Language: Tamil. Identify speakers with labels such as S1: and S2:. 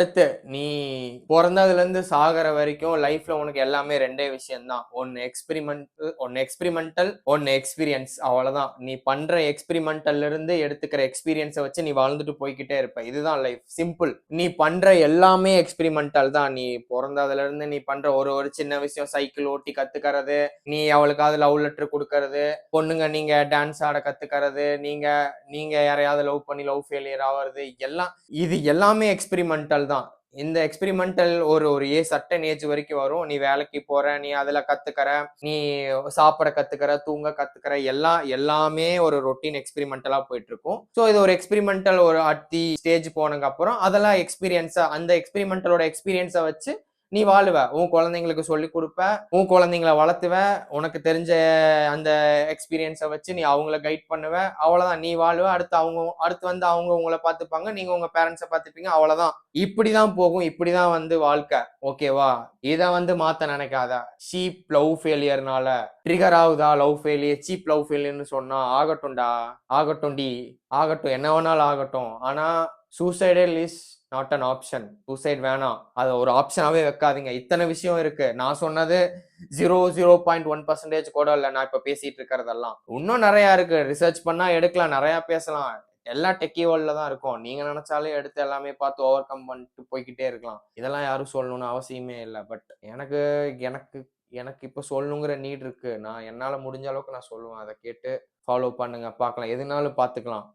S1: அடுத்து நீ பொறந்ததுலேருந்து சாகுற வரைக்கும் லைஃப்ல உனக்கு எல்லாமே 2 விஷயம் தான். ஒண்ணு எக்ஸ்பீரியன்ஸ். அவ்வளவுதான். நீ பண்ற எக்ஸ்பெரிமெண்டல்ல இருந்து எடுத்துக்கிற எக்ஸ்பீரியன்ஸ வச்சு நீ வாழ்ந்துட்டு போய்க்கிட்டே இருப்ப. இதுதான் லைஃப். சிம்பிள். நீ பண்ற எல்லாமே எக்ஸ்பெரிமெண்டல் தான். நீ பொறந்ததுல இருந்து நீ பண்ற ஒரு ஒரு சின்ன விஷயம், சைக்கிள் ஓட்டி கத்துக்கிறது, நீ அவளுக்காவது லவ் லெட்டர் குடுக்கறது, பொண்ணுங்க நீங்க டான்ஸ் ஆட கத்துக்கிறது, நீங்க நீங்க யாரையாவது லவ் பண்ணி லவ் ஃபெயிலியர் ஆவறது, இது எல்லாமே எக்ஸ்பெரிமெண்டல் தான். இந்த எக்ஸ்பெரிமெண்டல் ஒரு ஒரு சர்டன் ஏஜ் வரைக்கும் வரும். நீ வேலைக்கு போற, நீ அதுல கத்துக்கற, நீ சாப்பிட கத்துக்கற, தூங்க கத்துக்கற, எல்லாமே ஒரு ரொட்டீன் எக்ஸ்பெரிமெண்டலா போயிட்டு இருக்கும். சோ இது ஒரு எக்ஸ்பெரிமெண்டல் ஒரு அட் தி ஸ்டேஜ் போனதுக்கு அப்புறம் அதெல்லாம் எக்ஸ்பீரியன்ஸா, அந்த எக்ஸ்பெரிமெண்டலோட எக்ஸ்பீரியன்ஸை வச்சு நீ வாழுவ. உன் குழந்தைங்களுக்கு சொல்லி கொடுப்ப, உன் குழந்தைங்களை வளர்த்துவ, உனக்கு தெரிஞ்ச அந்த எக்ஸ்பீரியன்ஸை வச்சு நீ அவங்கள கைட் பண்ணுவ. அவ்வளவுதான். நீ வாழுவ. அடுத்து வந்து அவங்க உங்களை பார்த்துப்பாங்க, நீங்க உங்க பேரண்ட்ஸை பார்த்துப்பீங்க. அவ்வளவுதான். இப்படிதான் போகும். இப்படிதான் வந்து வாழ்க்கை. ஓகேவா? இதை வந்து மாத்த நினைக்காத. சீப் லவ் ஃபெயிலியர்னால ட்ரிகர் ஆகுதா லவ் ஃபெயிலியர், சீப் லவ் ஃபெயிலியர்னு சொன்னா ஆகட்டும்டா, ஆகட்டும்டி, ஆகட்டும், என்ன வேணாலும் ஆகட்டும். ஆனா suicidal is not an option. Suicide வேணாம். அதை ஒரு ஆப்ஷனாவே வைக்காதீங்க. இத்தனை விஷயம் இருக்கு. நான் சொன்னது 0.1% கூட இல்ல. நான் இப்ப பேசிட்டு இருக்கிறதெல்லாம் இன்னும் நிறைய இருக்கு. ரிசர்ச் பண்ணா எடுக்கலாம், நிறைய பேசலாம். எல்லாம் டெக்கி வேர்ல்ட்ல தான் இருக்கும். நீங்க நினைச்சாலே எடுத்து எல்லாமே பார்த்து ஓவர் கம் பண்ணிட்டு போய்கிட்டே இருக்கலாம். இதெல்லாம் யாரும் சொல்லணும்னு அவசியமே இல்லை. பட் எனக்கு எனக்கு எனக்கு இப்ப சொல்லணுங்கிற நீட் இருக்கு. நான் என்னால முடிஞ்ச அளவுக்கு நான் சொல்லுவேன். அதை கேட்டு ஃபாலோ பண்ணுங்க, பார்க்கலாம். எதுனாலும் பார்த்துக்கலாம்.